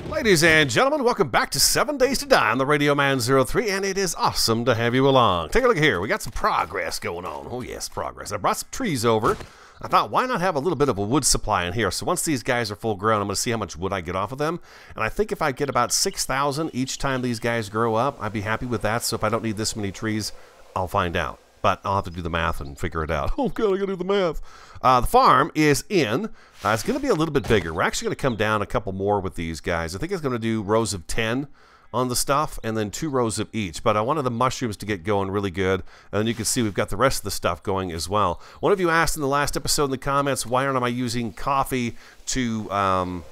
Ladies and gentlemen, welcome back to 7 Days to Die on the Radio Man 03, and it is awesome to have you along. Take a look here. We got some progress going on. Oh, yes, progress. I brought some trees over. I thought, why not have a little bit of a wood supply in here? So once these guys are full grown, I'm going to see how much wood I get off of them. And I think if I get about 6,000 each time these guys grow up, I'd be happy with that. So if I don't need this many trees, I'll find out. But I'll have to do the math and figure it out. Oh, God, I got to do the math. The farm is in. It's going to be a little bit bigger. We're actually going to come down a couple more with these guys. I think it's going to do rows of 10 on the stuff and then 2 rows of each. But I wanted the mushrooms to get going really good. And then you can see we've got the rest of the stuff going as well. One of you asked in the last episode in the comments, why aren't I using coffee to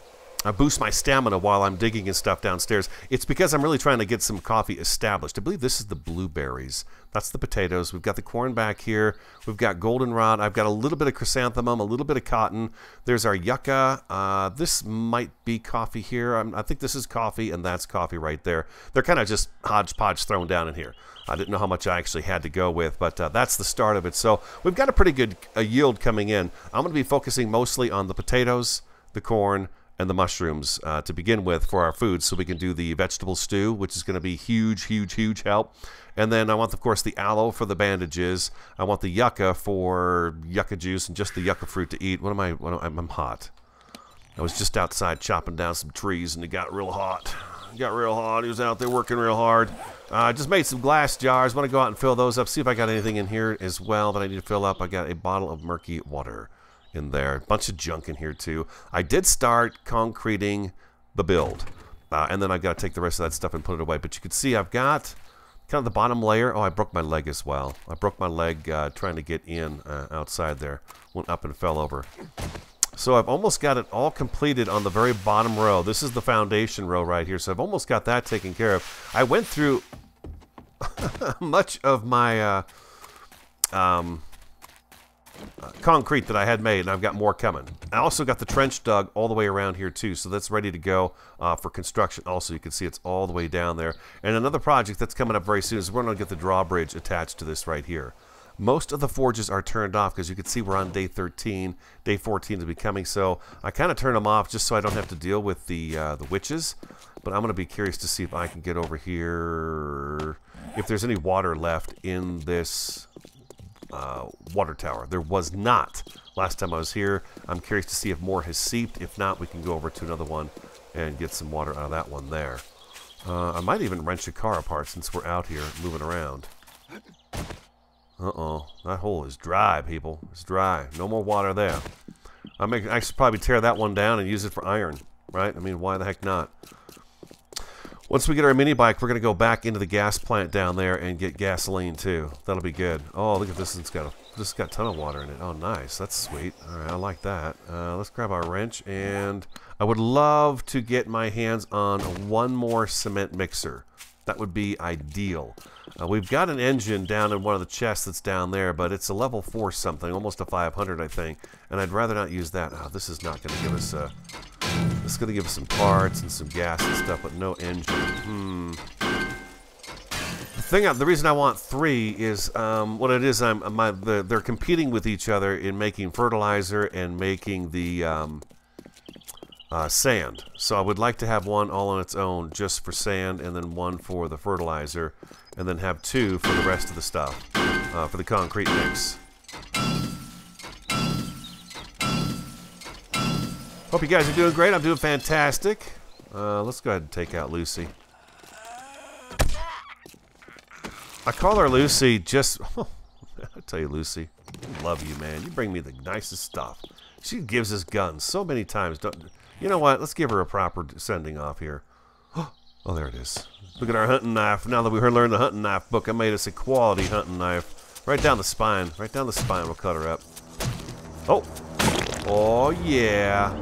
boost my stamina while I'm digging and stuff downstairs? It's because I'm really trying to get some coffee established. I believe this is the blueberries. That's the potatoes. We've got the corn back here. We've got goldenrod. I've got a little bit of chrysanthemum, a little bit of cotton. There's our yucca. This might be coffee here. I think this is coffee, and that's coffee right there. They're kind of just hodgepodge thrown down in here. I didn't know how much I actually had to go with, but that's the start of it. So we've got a pretty good yield coming in. I'm going to be focusing mostly on the potatoes, the corn, and the mushrooms to begin with for our food, so we can do the vegetable stew, which is going to be huge, huge, huge help. And then I want, of course, the aloe for the bandages. I want the yucca for yucca juice and just the yucca fruit to eat. I'm hot. I was just outside chopping down some trees, and it got real hot. It got real hot. He was out there working real hard. I just made some glass jars. Want to go out and fill those up, see if I got anything in here as well that I need to fill up. I got a bottle of murky water in there. A bunch of junk in here too. I did start concreting the build, and then I've got to take the rest of that stuff and put it away. But you can see I've got kind of the bottom layer. Oh, I broke my leg as well. I broke my leg trying to get in outside there. Went up and fell over. So I've almost got it all completed on the very bottom row. This is the foundation row right here. So I've almost got that taken care of. I went through much of my concrete that I had made, and I've got more coming. I also got the trench dug all the way around here too, so that's ready to go for construction. Also, you can see it's all the way down there. And another project that's coming up very soon is we're going to get the drawbridge attached to this right here. Most of the forges are turned off because you can see we're on day 13. Day 14 is becoming, so I kind of turn them off just so I don't have to deal with the witches. But I'm going to be curious to see if I can get over here, if there's any water left in this water tower. There was not last time I was here. I'm curious to see if more has seeped. If not, we can go over to another one and get some water out of that one there. I might even wrench a car apart since we're out here moving around. Uh-oh, that hole is dry, people. It's dry. No more water there. I should probably tear that one down and use it for iron, right? I mean, why the heck not? Once we get our mini bike, we're going to go back into the gas plant down there and get gasoline too. That'll be good. Oh, look at this. This has got a ton of water in it. Oh, nice. That's sweet. All right, I like that. Let's grab our wrench, and I would love to get my hands on one more cement mixer. That would be ideal. We've got an engine down in one of the chests that's down there, but it's a level 4 something, almost a 500, I think. And I'd rather not use that. Oh, this is not going to give us this is going to give us some parts and some gas and stuff, but no engine. The reason I want 3 is what it is. They're competing with each other in making fertilizer and making the sand. So I would like to have one all on its own just for sand, and then one for the fertilizer, and then have 2 for the rest of the stuff for the concrete mix. Hope you guys are doing great. I'm doing fantastic. Let's go ahead and take out Lucy. I call her Lucy just... I tell you, Lucy, I love you, man. You bring me the nicest stuff. She gives us guns so many times. You know what? Let's give her a proper sending off here. Oh, there it is. Look at our hunting knife. Now that we learned the hunting knife book, I made us a quality hunting knife. Right down the spine. Right down the spine. We'll cut her up. Oh. Oh, yeah.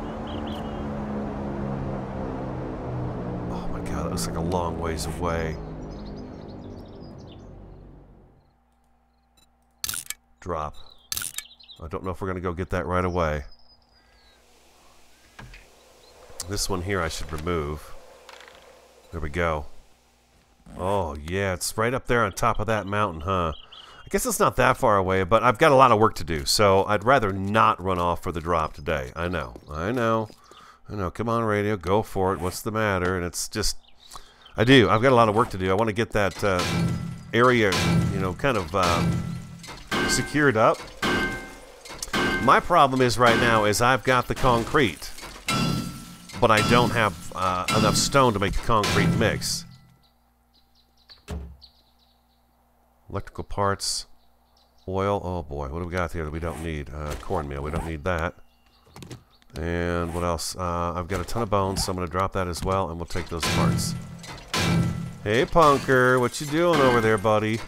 Oh, my God. That looks like a long ways away. Drop. I don't know if we're going to go get that right away. This one here I should remove. There we go. Oh, yeah, it's right up there on top of that mountain, huh? I guess it's not that far away, but I've got a lot of work to do, so I'd rather not run off for the drop today. I know. I know, come on, radio, go for it. What's the matter? And it's just, I've got a lot of work to do. I want to get that area, you know, kind of secured up. My problem is right now is I've got the concrete, but I don't have enough stone to make the concrete mix. Electrical parts, oil. Oh boy, what do we got here that we don't need? Cornmeal, we don't need that. And what else? I've got a ton of bones, so I'm going to drop that as well, and we'll take those parts. Hey, Punker, what you doing over there, buddy?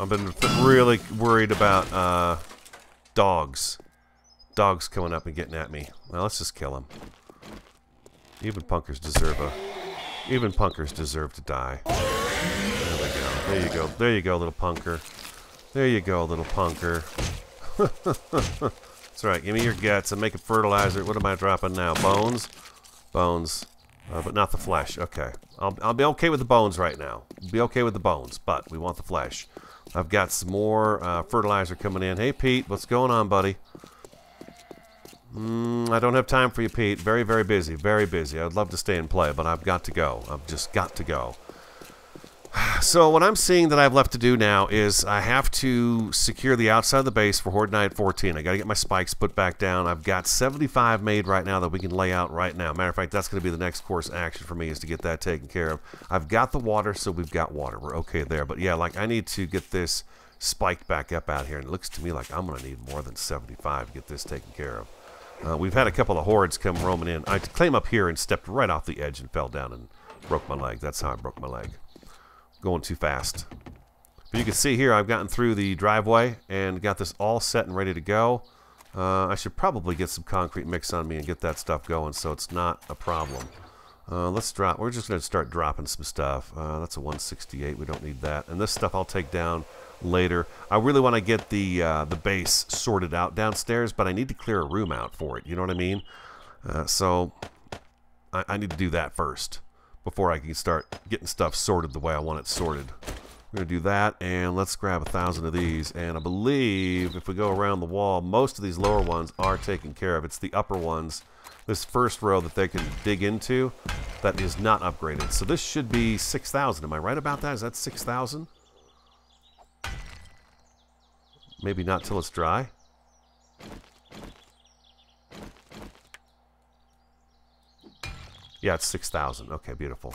I've been really worried about dogs. Dogs coming up and getting at me. Well, let's just kill them. Even punkers deserve to die. There we go. There you go. There you go, little punker. There you go, little punker. That's right. Give me your guts and make it fertilizer. What am I dropping now? Bones? Bones. But not the flesh. Okay. I'll be okay with the bones right now. Be okay with the bones, but we want the flesh. I've got some more fertilizer coming in. Hey, Pete. What's going on, buddy? I don't have time for you, Pete. Very, very busy. Very busy. I'd love to stay and play, but I've got to go. I've just got to go. So what I'm seeing that I've left to do now is I have to secure the outside of the base for Horde Night 14. I got to get my spikes put back down. I've got 75 made right now that we can lay out right now. Matter of fact, that's going to be the next course action for me, is to get that taken care of. I've got the water, so we've got water. We're okay there. But yeah, like, I need to get this spiked back up out here, and it looks to me like I'm going to need more than 75 to get this taken care of. We've had a couple of hordes come roaming in. I came up here and stepped right off the edge and fell down and broke my leg. That's how I broke my leg. Going too fast. But you can see here I've gotten through the driveway and got this all set and ready to go. I should probably get some concrete mix on me and get that stuff going so it's not a problem. Let's drop. We're just going to start dropping some stuff. That's a 168. We don't need that. And this stuff I'll take down later. I really want to get the base sorted out downstairs, but I need to clear a room out for it. You know what I mean? So I need to do that first before I can start getting stuff sorted the way I want it sorted. We're going to do that, and let's grab 1,000 of these. And I believe if we go around the wall, most of these lower ones are taken care of. It's the upper ones, this first row that they can dig into, that is not upgraded. So this should be 6,000. Am I right about that? Is that 6,000? Maybe not till it's dry. Yeah, it's 6,000. Okay, beautiful.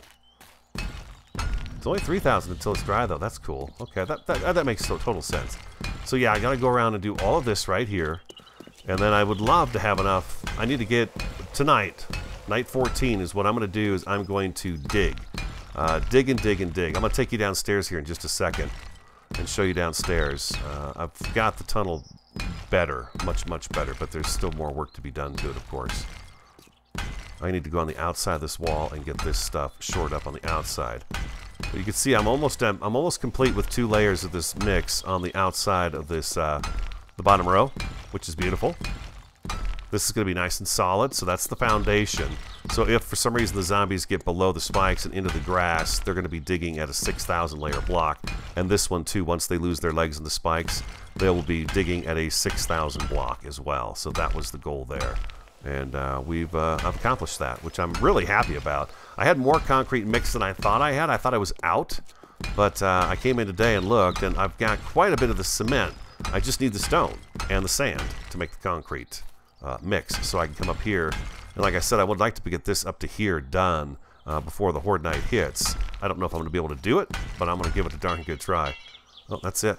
It's only 3,000 until it's dry, though. That's cool. Okay, that makes total sense. So yeah, I gotta go around and do all of this right here, and then I would love to have enough. I need to get tonight. Night 14 is what I'm gonna do. Is I'm going to dig, dig and dig and dig. I'm gonna take you downstairs here in just a second and show you downstairs. I've got the tunnel better, much better, but there's still more work to be done to it, of course. I need to go on the outside of this wall and get this stuff shored up on the outside. But you can see I'm almost complete with 2 layers of this mix on the outside of this the bottom row, which is beautiful. This is going to be nice and solid, so that's the foundation. So if for some reason the zombies get below the spikes and into the grass, they're going to be digging at a 6,000 layer block. And this one too, once they lose their legs in the spikes, they will be digging at a 6,000 block as well. So that was the goal there. And I've accomplished that, which I'm really happy about. I had more concrete mix than I thought I had. I thought I was out, but I came in today and looked, and I've got quite a bit of the cement. I just need the stone and the sand to make the concrete mix, so I can come up here. And like I said, I would like to get this up to here done before the Horde Night hits. I don't know if I'm going to be able to do it, but I'm going to give it a darn good try. Oh, that's it.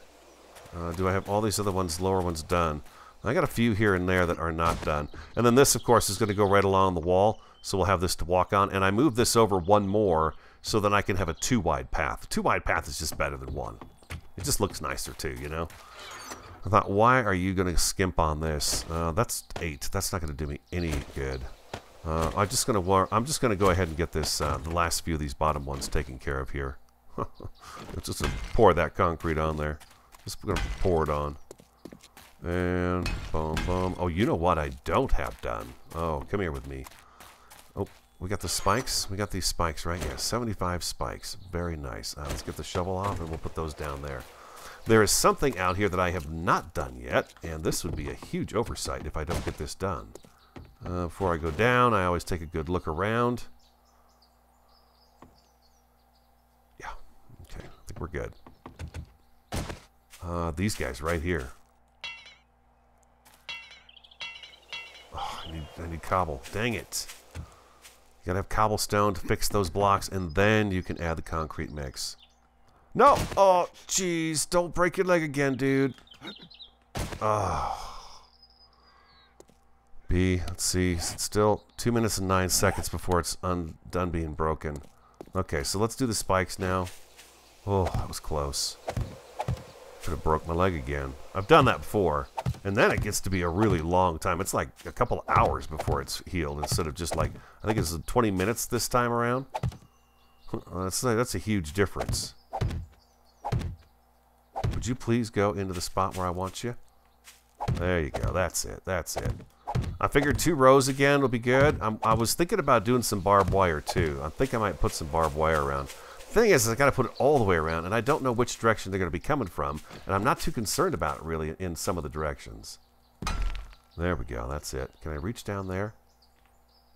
Do I have all these other ones, lower ones, done? I got a few here and there that are not done. And then this, of course, is going to go right along the wall, so we'll have this to walk on. And I moved this over 1 more so that I can have a 2-wide path. A 2-wide path is just better than 1. It just looks nicer too, you know? I thought, why are you going to skimp on this? That's 8. That's not going to do me any good. I'm just going to go ahead and get this the last few of these bottom ones taken care of here. Just going to pour that concrete on there. Just going to pour it on. And boom, boom. Oh, you know what I don't have done? Oh, come here with me. Oh, we got the spikes. We got these spikes right here. 75 spikes. Very nice. Let's get the shovel off and we'll put those down there. There is something out here that I have not done yet, and this would be a huge oversight if I don't get this done. Before I go down, I always take a good look around. Yeah, okay, I think we're good. These guys right here. Oh, I need cobble. Dang it. You gotta have cobblestone to fix those blocks, and then you can add the concrete mix. No! Oh, jeez. Don't break your leg again, dude. Oh. B, let's see. It's still 2 minutes and 9 seconds before it's done being broken. Okay, so let's do the spikes now. Oh, that was close. Could have broke my leg again. I've done that before. And then it gets to be a really long time. It's like a couple of hours before it's healed instead of just like, I think it's 20 minutes this time around. That's a huge difference. Would you please go into the spot where I want you? There you go. That's it. That's it. I figured 2 rows again will be good. I was thinking about doing some barbed wire too. I think I might put some barbed wire around. The thing is I got to put it all the way around, and I don't know which direction they're going to be coming from, and I'm not too concerned about it really in some of the directions. There we go. That's it. Can I reach down there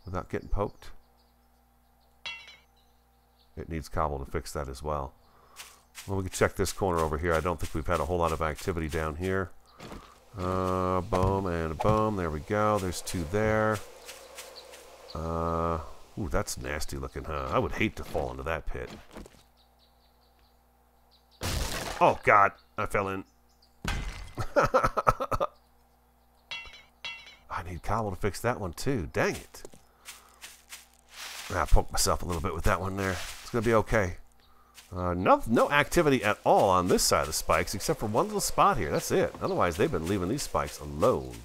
without getting poked? It needs cobble to fix that as well. Well, we can check this corner over here. I don't think we've had a whole lot of activity down here. Boom and a boom. There we go. There's 2 there. Ooh, that's nasty looking, huh? I would hate to fall into that pit. Oh, God. I fell in. I need cobble to fix that one, too. Dang it. I poked myself a little bit with that one there. It's going to be okay. No activity at all on this side of the spikes, except for one little spot here. That's it. Otherwise, they've been leaving these spikes alone.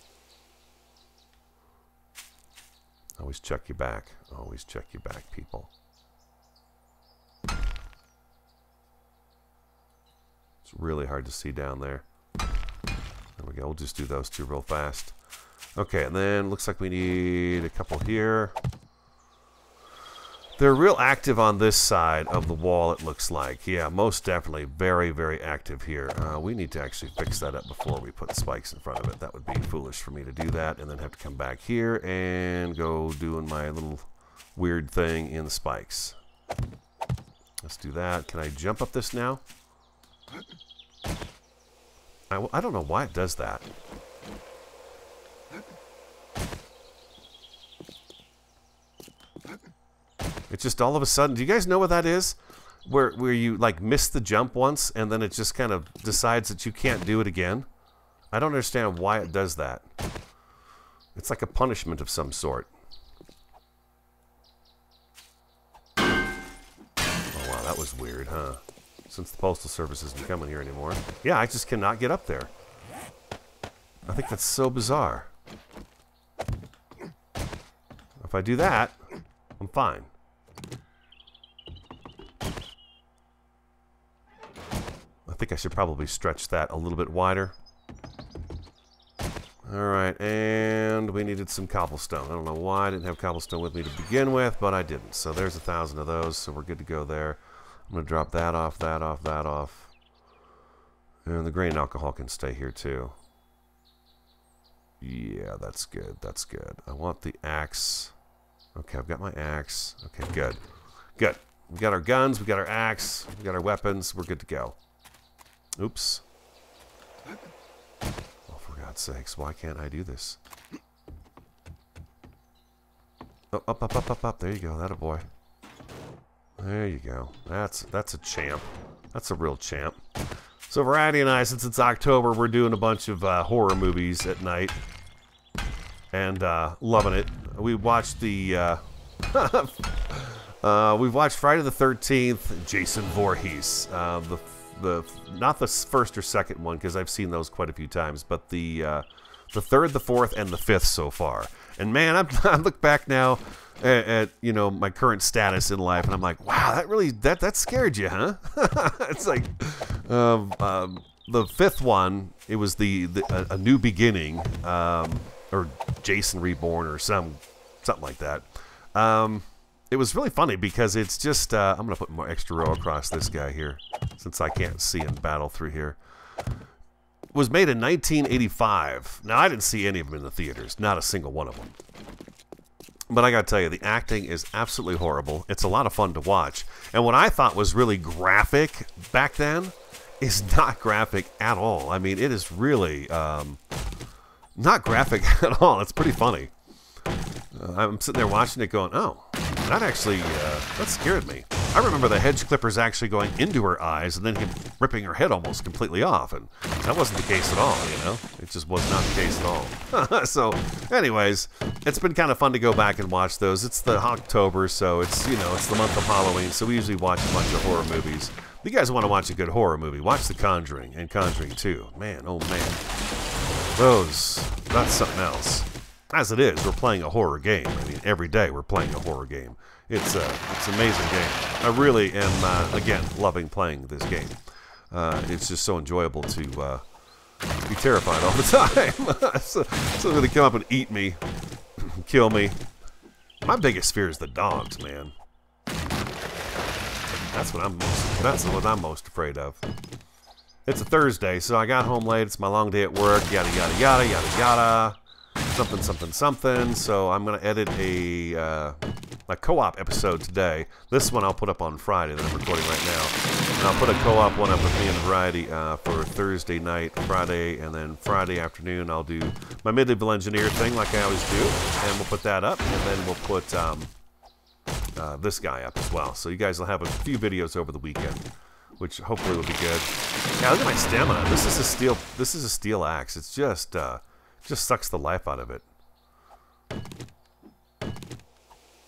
Always check your back. Always check your back, people. It's really hard to see down there. There we go. We'll just do those 2 real fast. Okay, and then looks like we need a couple here. They're real active on this side of the wall, it looks like. Yeah, most definitely very, very active here. We need to actually fix that up before we put spikes in front of it. That would be foolish for me to do that and then have to come back here and go doing my little weird thing in the spikes. Let's do that. Can I jump up this now? I don't know why it does that. It's just all of a sudden, do you guys know what that is? Where you like miss the jump once and then it just kind of decides that you can't do it again? I don't understand why it does that. It's like a punishment of some sort. Oh wow, that was weird, huh? Since the Postal Service isn't coming here anymore. Yeah, I just cannot get up there. I think that's so bizarre. If I do that, I'm fine. I think I should probably stretch that a little bit wider. Alright, and we needed some cobblestone. I don't know why I didn't have cobblestone with me to begin with, but I didn't. So there's 1,000 of those, so we're good to go there. I'm going to drop that off, that off, that off. And the grain alcohol can stay here too. Yeah, that's good, that's good. I want the axe. Okay, I've got my axe. Okay, good. Good. We got our guns, we got our axe, we got our weapons, we're good to go. Oops. Oh, for God's sakes, why can't I do this? Oh, up, up, up, up, up. There you go, that a boy. There you go. That's a champ. That's a real champ. So Variety and I, since it's October, we're doing a bunch of horror movies at night. And loving it. We watched the we've watched Friday the 13th, Jason Voorhees. Not the first or second one, because I've seen those quite a few times, but the third, the fourth, and the fifth so far. And man, I look back now at you know, my current status in life, and I'm like, wow, that really that scared you, huh? It's like the fifth one. It was a new beginning, or Jason Reborn, or something like that. It was really funny because it's just I'm gonna put more extra row across this guy here. since I can't see and battle through here. It was made in 1985. Now, I didn't see any of them in the theaters. Not a single one of them. But I gotta tell you, the acting is absolutely horrible. It's a lot of fun to watch. And what I thought was really graphic back then is not graphic at all. I mean, it is really not graphic at all. It's pretty funny. I'm sitting there watching it going, oh, that actually, that scared me. I remember the hedge clippers actually going into her eyes and then him ripping her head almost completely off. And that wasn't the case at all, you know? It just was not the case at all. So, anyways, it's been kind of fun to go back and watch those. It's the October, so it's, you know, it's the month of Halloween, so we usually watch a bunch of horror movies. If you guys want to watch a good horror movie, watch The Conjuring and Conjuring 2. Man, oh man. That's something else. As it is, we're playing a horror game. I mean, every day we're playing a horror game. It's an amazing game. I really am, again, loving playing this game. It's just so enjoyable to be terrified all the time. So they're going to come up and eat me, kill me. My biggest fear is the dogs, man. That's what I'm most afraid of. It's a Thursday, so I got home late. It's my long day at work. Yada yada yada yada yada. Something something something. So I'm gonna edit a co-op episode today. This one I'll put up on Friday that I'm recording right now, and I'll put a co-op one up with me and Variety for Thursday night, Friday, and then Friday afternoon I'll do my mid-level engineer thing like I always do, and we'll put that up, and then we'll put this guy up as well. So you guys will have a few videos over the weekend, which hopefully will be good. Yeah, look at my stamina. This is a steel axe. It's just sucks the life out of it.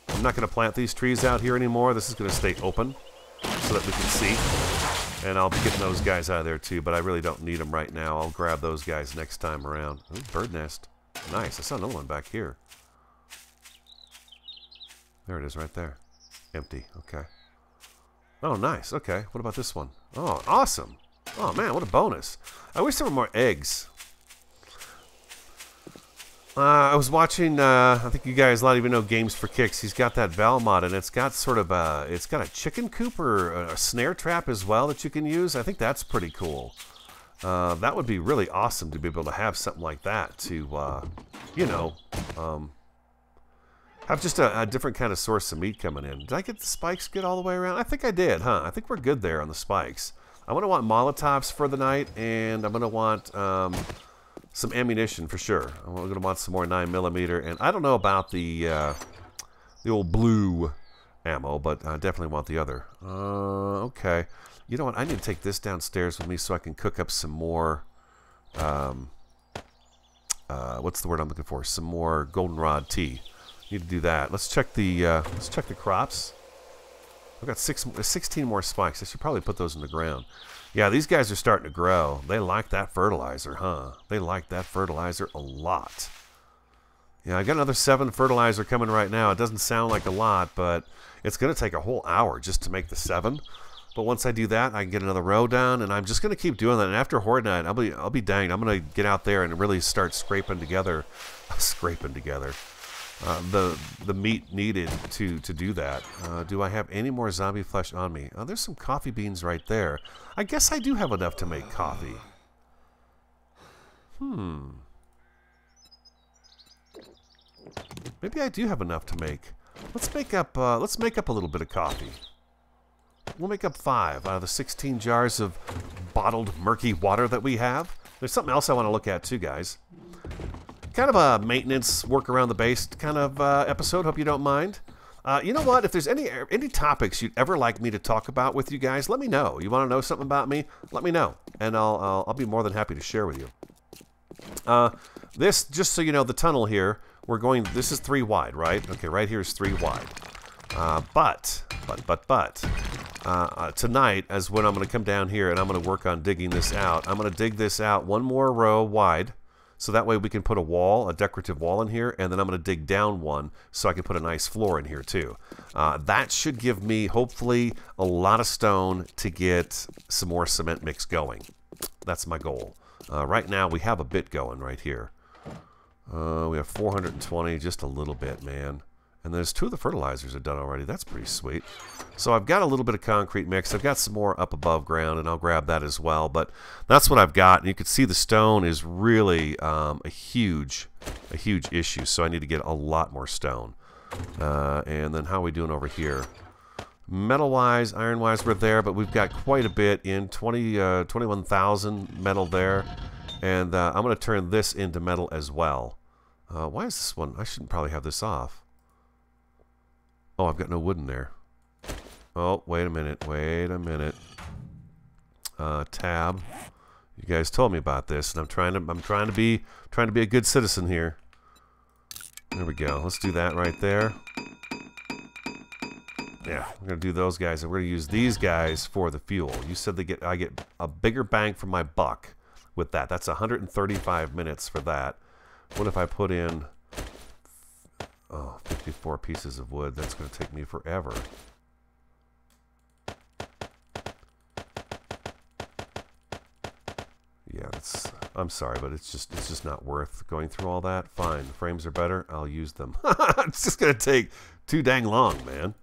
I'm not going to plant these trees out here anymore. This is going to stay open so that we can see. And I'll be getting those guys out of there too, but I really don't need them right now. I'll grab those guys next time around. Ooh, bird nest. Nice. I saw another one back here. There it is right there. Empty. Okay. Oh, nice. Okay. What about this one? Oh, awesome. Oh, man, what a bonus. I wish there were more eggs. I was watching, I think you guys a lot of you know Games for Kicks. He's got that Val mod, and it's got sort of it's got a chicken coop or a snare trap as well that you can use. I think that's pretty cool. That would be really awesome to be able to have something like that to, you know, have just a different kind of source of meat coming in. Did I get the spikes good all the way around? I think I did, huh? I think we're good there on the spikes. I'm going to want Molotovs for the night, and I'm going to want some ammunition for sure. I'm going to want some more 9mm, and I don't know about the old blue ammo, but I definitely want the other. Okay. You know what? I need to take this downstairs with me so I can cook up some more, what's the word I'm looking for? Some more goldenrod tea. Need to do that. Let's check the crops. I've got 16 more spikes. I should probably put those in the ground. Yeah, these guys are starting to grow. They like that fertilizer, huh? They like that fertilizer a lot. Yeah, I got another 7 fertilizer coming right now. It doesn't sound like a lot, but it's going to take a whole hour just to make the 7. But once I do that, I can get another row down, and I'm just going to keep doing that. And after Horde Night, I'll be danged. I'm going to get out there and really start scraping together the meat needed to do that. Do I have any more zombie flesh on me? Oh, there's some coffee beans right there. I guess I do have enough to make coffee. Maybe I do have enough to make. Let's make up a little bit of coffee. We'll make up 5 out of the 16 jars of bottled murky water that we have. There's something else I want to look at too, guys. Kind of a maintenance, work around the base kind of episode. Hope you don't mind. You know what? If there's any topics you'd ever like me to talk about with you guys, let me know. You want to know something about me? Let me know, and I'll be more than happy to share with you. This, just so you know, the tunnel here, this is 3 wide, right? Okay, right here is 3 wide. But tonight is when I'm going to come down here and I'm going to work on digging this out. I'm going to dig this out 1 more row wide. So that way we can put a decorative wall in here, and then I'm going to dig down 1 so I can put a nice floor in here too. That should give me, hopefully, a lot of stone to get some more cement mix going. That's my goal. Right now we have a bit going right here. We have 420, just a little bit, man. And there's 2 of the fertilizers are done already. That's pretty sweet. So I've got a little bit of concrete mix. I've got some more up above ground, and I'll grab that as well. But that's what I've got. And you can see the stone is really a huge issue. So I need to get a lot more stone. And then how are we doing over here? Metal-wise, iron-wise, we're there. But we've got quite a bit in 21,000 metal there. And I'm going to turn this into metal as well. Why is this one? I shouldn't probably have this off. Oh, I've got no wood in there. Oh, wait a minute. Wait a minute. Tab. You guys told me about this, and I'm trying to be a good citizen here. There we go. Let's do that right there. Yeah, we're gonna do those guys, and we're gonna use these guys for the fuel. You said I get a bigger bang for my buck with that. That's 135 minutes for that. What if I put in 54 pieces of wood? That's going to take me forever. Yeah, I'm sorry, but it's just not worth going through all that. Fine, the frames are better. I'll use them. It's just going to take too dang long, man.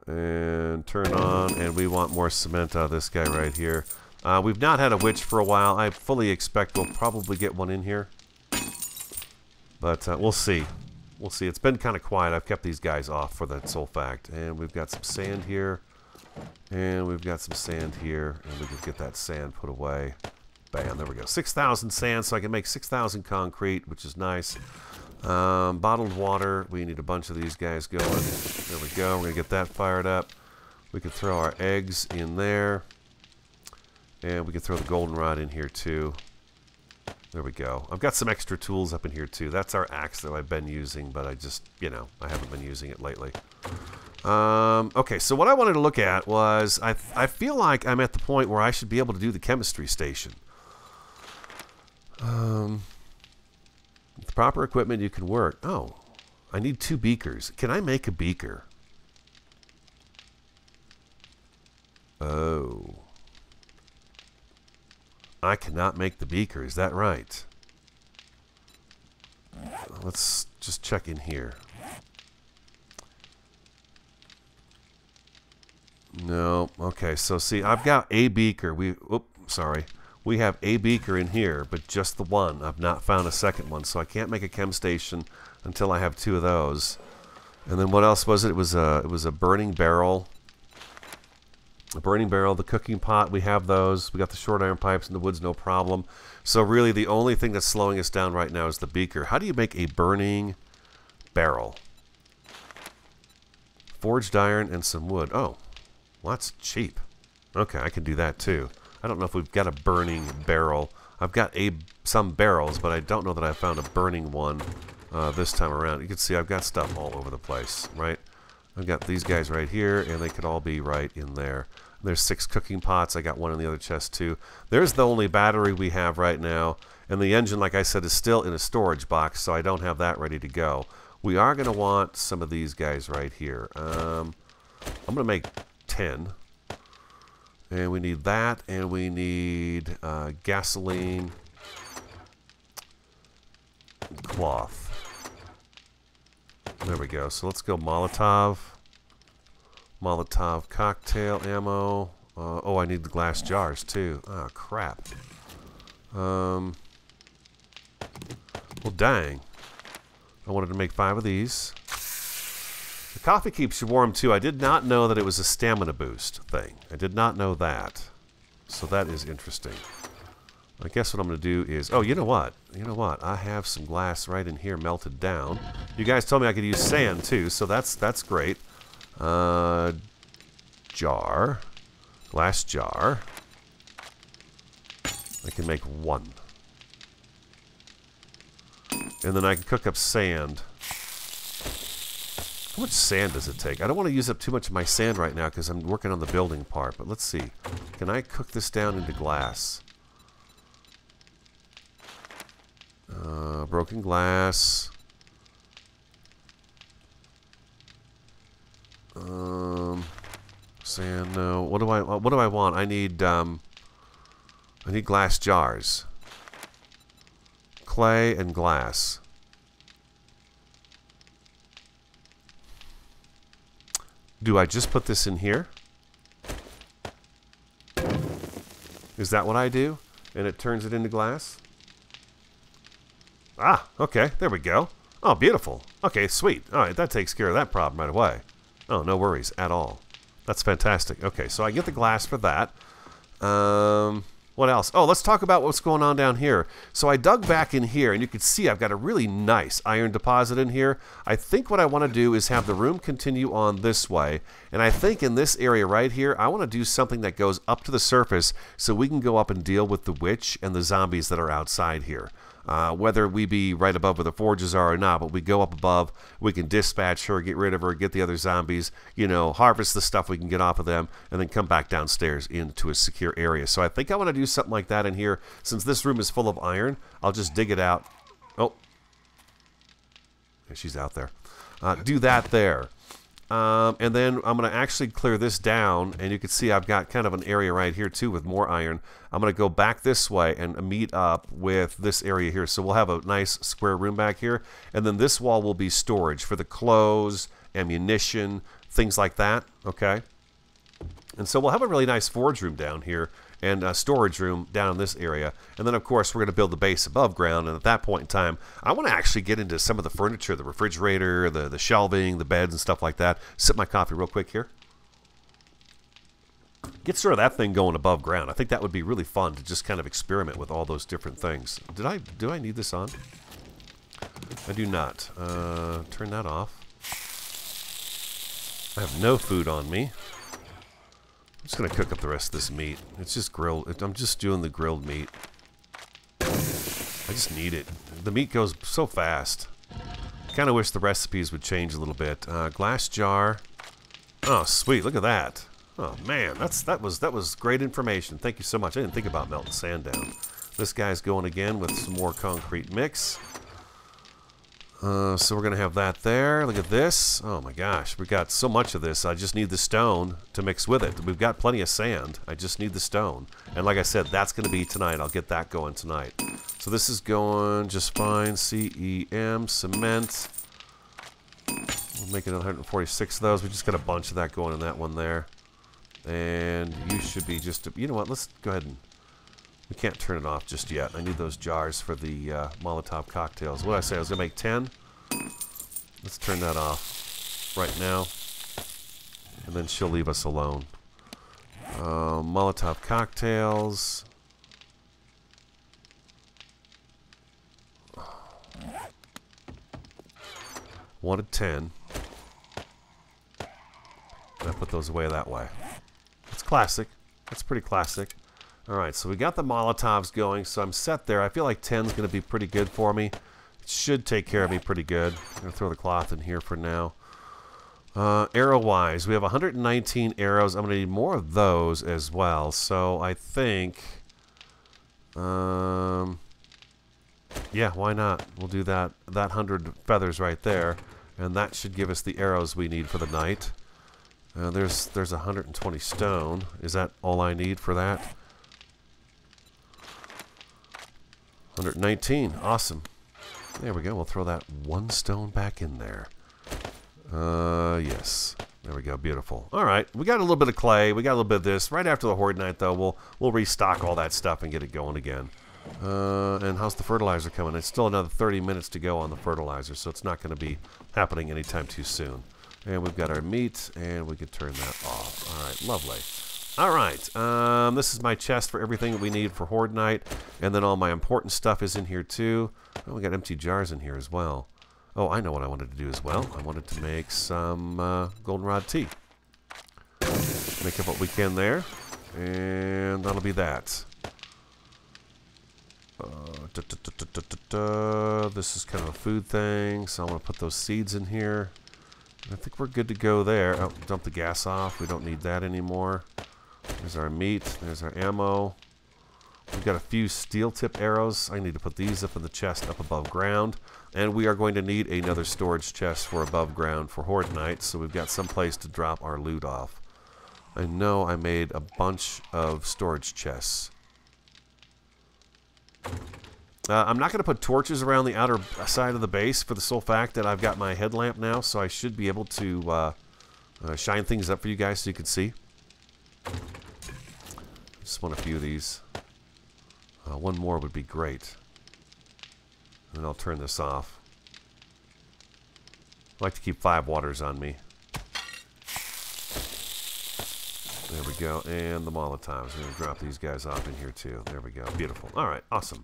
And turn on, and we want more cement out of this guy right here. We've not had a witch for a while. I fully expect we'll probably get one in here. But we'll see. We'll see. It's been kind of quiet. I've kept these guys off for that sole fact. And we've got some sand here. And we've got some sand here. And we can get that sand put away. Bam, there we go. 6,000 sand, so I can make 6,000 concrete, which is nice. Bottled water. We need a bunch of these guys going. There we go. We're going to get that fired up. We can throw our eggs in there. And we can throw the goldenrod in here too. There we go. I've got some extra tools up in here too. That's our axe that I've been using, but I just, I haven't been using it lately. Okay, so what I wanted to look at was, I feel like I'm at the point where I should be able to do the chemistry station. With the proper equipment, you can work. Oh, I need 2 beakers. Can I make a beaker? Oh. I cannot make the beaker, is that right? Let's just check in here. No, okay, so see, I've got a beaker. We have a beaker in here, but just the one. I've not found a second one, so I can't make a chem station until I have 2 of those. And then what else was it? It was a burning barrel. The burning barrel, the cooking pot, we have those. We got the short iron pipes and the wood's no problem. So really the only thing that's slowing us down right now is the beaker. How do you make a burning barrel? Forged iron and some wood. Oh, well, that's cheap. Okay, I can do that too. I don't know if we've got a burning barrel. I've got some barrels, but I don't know that I found a burning one this time around. You can see I've got stuff all over the place, right? I've got these guys right here, and they could all be right in there. There's 6 cooking pots. I got one in the other chest, too. There's the only battery we have right now. And the engine, like I said, is still in a storage box, so I don't have that ready to go. We are going to want some of these guys right here. I'm going to make 10. And we need that, and we need gasoline, and cloth. There we go. So let's go Molotov. Molotov cocktail ammo. Oh, I need the glass jars too. Oh, crap. Well, dang. I wanted to make 5 of these. The coffee keeps you warm too. I did not know that it was a stamina boost thing. I did not know that. So that is interesting. I guess what I'm going to do is... Oh, you know what? You know what? I have some glass right in here melted down. You guys told me I could use sand too, so that's great. Jar. Glass jar. I can make 1. And then I can cook up sand. How much sand does it take? I don't want to use up too much of my sand right now because I'm working on the building part, but let's see. Can I cook this down into glass? Broken glass. Sand, no. What do I want? I need glass jars. Clay and glass. Do I just put this in here? Is that what I do? And it turns it into glass? Ah, okay, there we go. Oh, beautiful. Okay, sweet. All right, that takes care of that problem right away. Oh, no worries at all. That's fantastic. Okay, so I get the glass for that. What else? Oh, let's talk about what's going on down here. So I dug back in here, and you can see I've got a really nice iron deposit in here. I think what I want to do is have the room continue on this way. And I think in this area right here, I want to do something that goes up to the surface so we can go up and deal with the witch and the zombies that are outside here. Whether we be right above where the forges are or not, but we go up above, we can dispatch her, get rid of her, get the other zombies, you know, harvest the stuff we can get off of them, and then come back downstairs into a secure area. So I think I want to do something like that in here. Since this room is full of iron, I'll just dig it out. Oh, she's out there. Do that there. And then I'm going to actually clear this down, and you can see I've got kind of an area right here too with more iron. I'm going to go back this way and meet up with this area here. So we'll have a nice square room back here, and then this wall will be storage for the clothes, ammunition, things like that, okay? And so we'll have a really nice forge room down here and a storage room down in this area. And then, of course, we're going to build the base above ground. And at that point in time, I want to actually get into some of the furniture, the refrigerator, the shelving, the beds, and stuff like that. Sip my coffee real quick here. Get sort of that thing going above ground. I think that would be really fun to just kind of experiment with all those different things. Do I need this on? I do not. Turn that off. I have no food on me. I'm just going to cook up the rest of this meat. It's just grilled. I'm just doing the grilled meat. I just need it. The meat goes so fast. Kind of wish the recipes would change a little bit. Glass jar. Oh, sweet. Look at that. Oh, man. That was great information. Thank you so much. I didn't think about melting sand down. This guy's going again with some more concrete mix. So we're going to have that there. Look at this. Oh my gosh, we've got so much of this. I just need the stone to mix with it. We've got plenty of sand. I just need the stone. And like I said, that's going to be tonight. I'll get that going tonight. So this is going just fine. CEM, cement. We'll make it 146 of those. We just got a bunch of that going in that one there. And you should be just... You know what? Let's go ahead and... We can't turn it off just yet. I need those jars for the Molotov cocktails. What did I say? I was going to make 10? Let's turn that off right now. And then she'll leave us alone. Molotov cocktails. Wanted 10. And I put those away that way. It's classic. That's pretty classic. Alright, so we got the Molotovs going, so I'm set there. I feel like 10's going to be pretty good for me. It should take care of me pretty good. I'm going to throw the cloth in here for now. Arrow-wise, we have 119 arrows. I'm going to need more of those as well. So I think... yeah, why not? We'll do that 100 feathers right there. And that should give us the arrows we need for the night. There's 120 stone. Is that all I need for that? 119. Awesome. There we go. We'll throw that one stone back in there. Yes. There we go. Beautiful. All right. We got a little bit of clay. We got a little bit of this. Right after the Horde Night, though, we'll restock all that stuff and get it going again. And how's the fertilizer coming? It's still another 30 minutes to go on the fertilizer, so it's not going to be happening anytime too soon. And we've got our meat, and we can turn that off. All right. Lovely. All right, this is my chest for everything that we need for Horde Night, and then all my important stuff is in here too. Oh, we got empty jars in here as well. Oh, I know what I wanted to do as well. I wanted to make some goldenrod tea. Make up what we can there, and that'll be that. This is kind of a food thing, so I'm going to put those seeds in here. I think we're good to go there. Oh, dump the gas off. We don't need that anymore. There's our meat. There's our ammo. We've got a few steel tip arrows. I need to put these up in the chest up above ground. And we are going to need another storage chest for above ground for Horde Night. So we've got some place to drop our loot off. I know I made a bunch of storage chests. I'm not going to put torches around the outer side of the base for the sole fact that I've got my headlamp now. So I should be able to shine things up for you guys so you can see. Just want a few of these. One more would be great. And I'll turn this off. I like to keep 5 waters on me. There we go. And the Molotovs. We're going to drop these guys off in here too. There we go. Beautiful. All right. Awesome.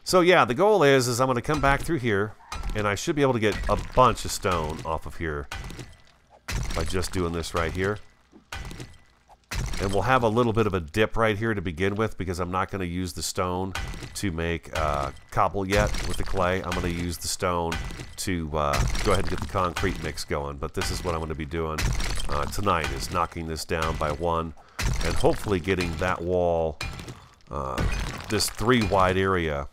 So yeah, the goal is I'm going to come back through here, and I should be able to get a bunch of stone off of here by just doing this right here. And we'll have a little bit of a dip right here to begin with, because I'm not going to use the stone to make cobble yet with the clay. I'm going to use the stone to go ahead and get the concrete mix going. But this is what I'm going to be doing tonight, is knocking this down by 1 and hopefully getting that wall, this 3 wide area,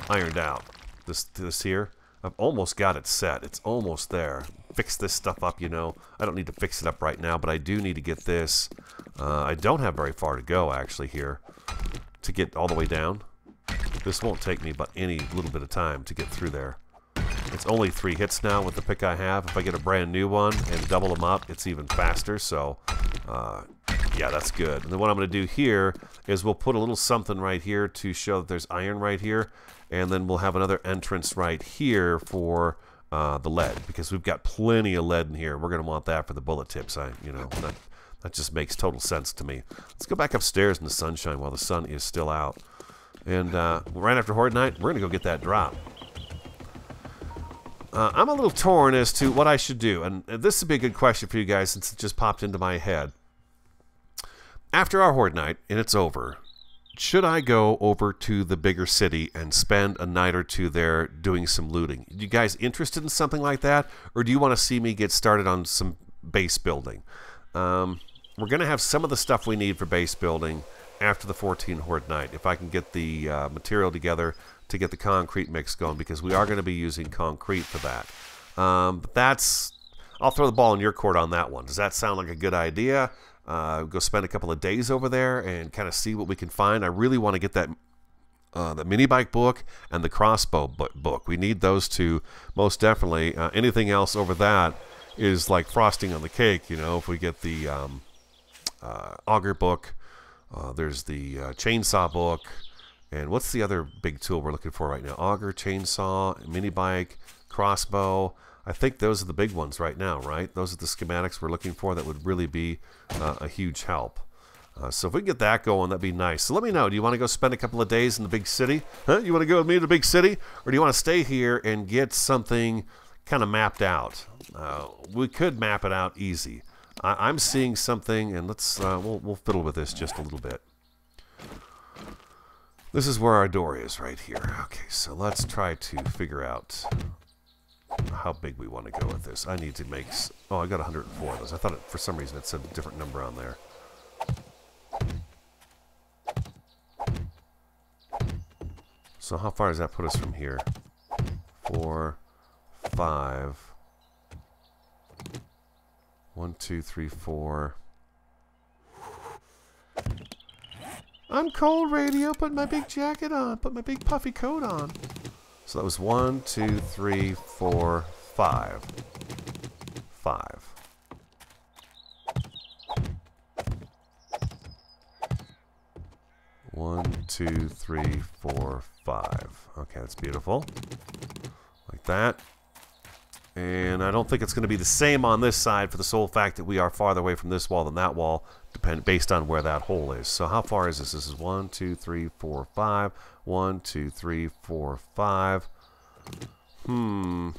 ironed out. This here, I've almost got it set. It's almost there. Fix this stuff up, you know. I don't need to fix it up right now, but I do need to get this. I don't have very far to go, actually, here to get all the way down. This won't take me but any little bit of time to get through there. It's only 3 hits now with the pick I have. If I get a brand new one and double them up, it's even faster. So, yeah, that's good. And then what I'm going to do here is we'll put a little something right here to show that there's iron right here. And then we'll have another entrance right here for the lead, because we've got plenty of lead in here. We're going to want that for the bullet tips. That just makes total sense to me. Let's go back upstairs in the sunshine while the sun is still out. And right after Horde Night, we're going to go get that drop. I'm a little torn as to what I should do. And this would be a good question for you guys, since it just popped into my head. After our Horde Night, and it's over, should I go over to the bigger city and spend a night or 2 there doing some looting? You guys interested in something like that? Or do you want to see me get started on some base building? We're going to have some of the stuff we need for base building after the 14 Horde Night, if I can get the material together to get the concrete mix going, because we are going to be using concrete for that. But that's... I'll throw the ball in your court on that one. Does that sound like a good idea? Go spend a couple of days over there and kind of see what we can find. I really want to get that the mini bike book and the crossbow book. We need those 2 most definitely. Anything else over that is like frosting on the cake, you know. If we get the auger book, there's the chainsaw book, and what's the other big tool we're looking for right now? Auger, chainsaw, mini bike, crossbow. I think those are the big ones right now, right? Those are the schematics we're looking for that would really be a huge help. So if we can get that going, that'd be nice. So let me know. Do you want to go spend a couple of days in the big city? Huh? You want to go with me to the big city? Or do you want to stay here and get something kind of mapped out? We could map it out easy. I'm seeing something, and let's we'll fiddle with this just a little bit. This is where our door is right here. Okay, so let's try to figure out how big we want to go with this. I need to make... Oh, I got 104 of those. I thought for some reason it said a different number on there. So how far does that put us from here? 4, 5... 1, 2, 3, 4... I'm cold, radio. Put my big jacket on. Put my big puffy coat on. So that was 1, 2, 3, 4, 5. 5. One, 2, 3, 4, 5. Okay, that's beautiful. Like that. And I don't think it's going to be the same on this side for the sole fact that we are farther away from this wall than that wall, based on where that hole is. So how far is this? This is 1, 2, 3, 4, 5. 1, 2, 3, 4, 5. I'm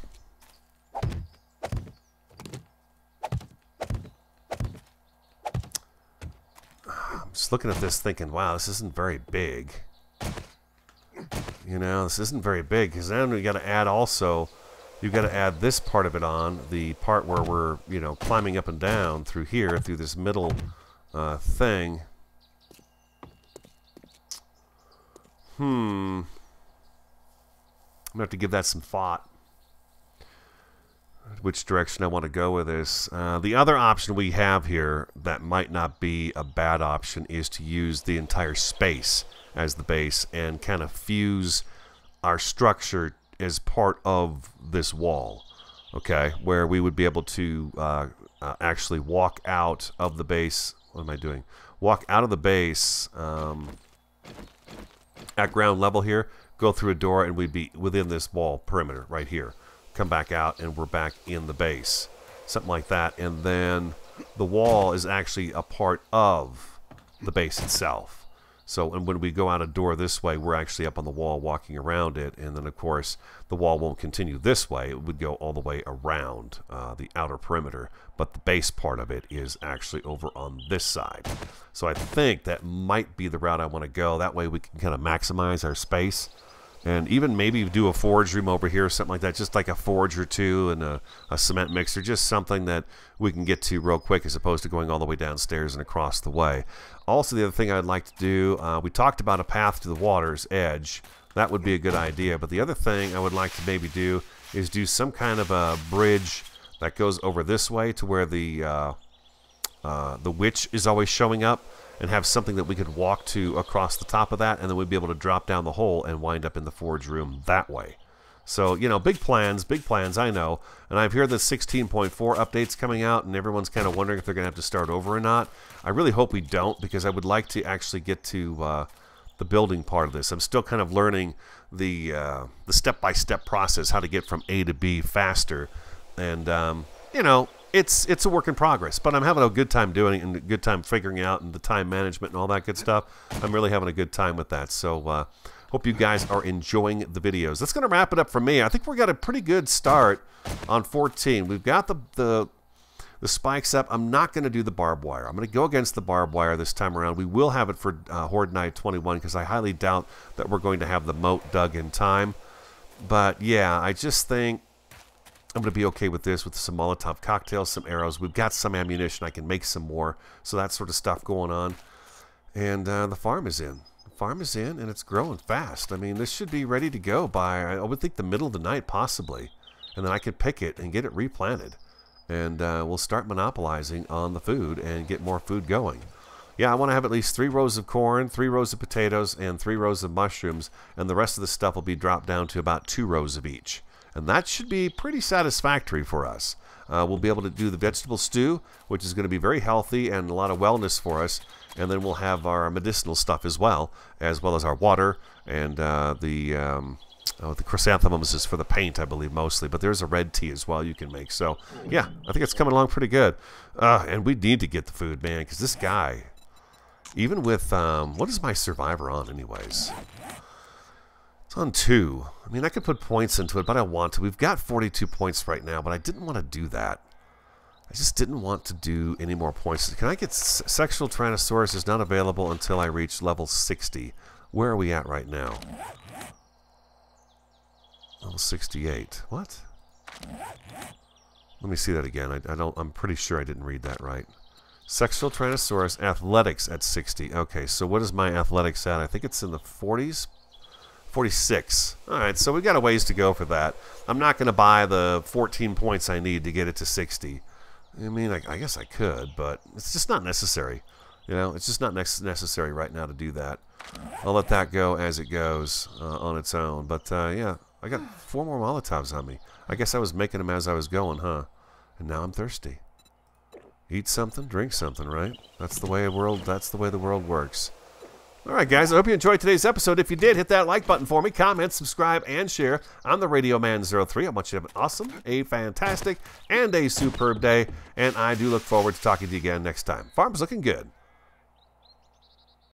just looking at this thinking, wow, this isn't very big. You know, this isn't very big, because then we got to add also... You've got to add this part of it on, the part where we're, you know, climbing up and down through here, through this middle thing. I'm going to have to give that some thought, which direction I want to go with this. The other option we have here that might not be a bad option is to use the entire space as the base and kind of fuse our structure as part of this wall. okay, where we would be able to actually walk out of the base. What am I doing? Walk out of the base at ground level here, go through a door, and we'd be within this wall perimeter right here. Come back out, and we're back in the base. Something like that. And then the wall is actually a part of the base itself. So, and when we go out a door this way, we're actually up on the wall walking around it. And then, of course, the wall won't continue this way. It would go all the way around the outer perimeter. But the base part of it is actually over on this side. So I think that might be the route I want to go. That way we can kind of maximize our space. And even maybe do a forge room over here or something like that. Just like a forge or two and a cement mixer. Just something that we can get to real quick as opposed to going all the way downstairs and across the way. Also, the other thing I'd like to do, we talked about a path to the water's edge. That would be a good idea. But the other thing I would like to maybe do is do some kind of a bridge that goes over this way to where the witch is always showing up. And have something that we could walk to across the top of that, and then we'd be able to drop down the hole and wind up in the forge room that way. So, you know, big plans, I know. And I've heard the 16.4 updates coming out, and everyone's kind of wondering if they're going to have to start over or not. I really hope we don't, because I would like to actually get to the building part of this. I'm still kind of learning the step-by-step process, how to get from A to B faster. And, you know, it's a work in progress, but I'm having a good time doing it and a good time figuring out and the time management and all that good stuff. I'm really having a good time with that. So hope you guys are enjoying the videos. That's going to wrap it up for me. I think we got a pretty good start on 14. We've got the spikes up. I'm not going to do the barbed wire. I'm going to go against the barbed wire this time around. We will have it for Horde Night 21 because I highly doubt that we're going to have the moat dug in time. But yeah, I just think I'm going to be okay with this, with some Molotov cocktails, some arrows. We've got some ammunition. I can make some more. So that sort of stuff going on. And the farm is in. The farm is in, and it's growing fast. I mean, this should be ready to go by, I would think, the middle of the night, possibly. And then I could pick it and get it replanted. And we'll start monopolizing on the food and get more food going. Yeah, I want to have at least 3 rows of corn, 3 rows of potatoes, and 3 rows of mushrooms. And the rest of the stuff will be dropped down to about 2 rows of each. And that should be pretty satisfactory for us. We'll be able to do the vegetable stew, which is going to be very healthy and a lot of wellness for us. And then we'll have our medicinal stuff as well as our water. And the chrysanthemums is for the paint, I believe, mostly. But there's a red tea as well you can make. So, yeah, I think it's coming along pretty good. And we need to get the food, man, because this guy, even with, what is my survivor on anyways? It's on 2. I mean, I could put points into it, but I don't want to. We've got 42 points right now, but I didn't want to do that. I just didn't want to do any more points. Can I get Sexual Tyrannosaurus is not available until I reach level 60. Where are we at right now? Level 68. What? Let me see that again. I'm pretty sure I didn't read that right. Sexual Tyrannosaurus athletics at 60. Okay, so what is my athletics at? I think it's in the 40s. 46. Alright, so we've got a ways to go for that. I'm not going to buy the 14 points I need to get it to 60. I mean, I guess I could, but it's just not necessary. You know, it's just not necessary right now to do that. I'll let that go as it goes on its own. But, yeah, I got 4 more Molotovs on me. I guess I was making them as I was going, huh? And now I'm thirsty. Eat something, drink something, right? That's the way the world works. Alright guys, I hope you enjoyed today's episode. If you did, hit that like button for me, comment, subscribe, and share. I'm the Radio Man 03. I want you to have an awesome, a fantastic, and a superb day. And I do look forward to talking to you again next time. Farm's looking good.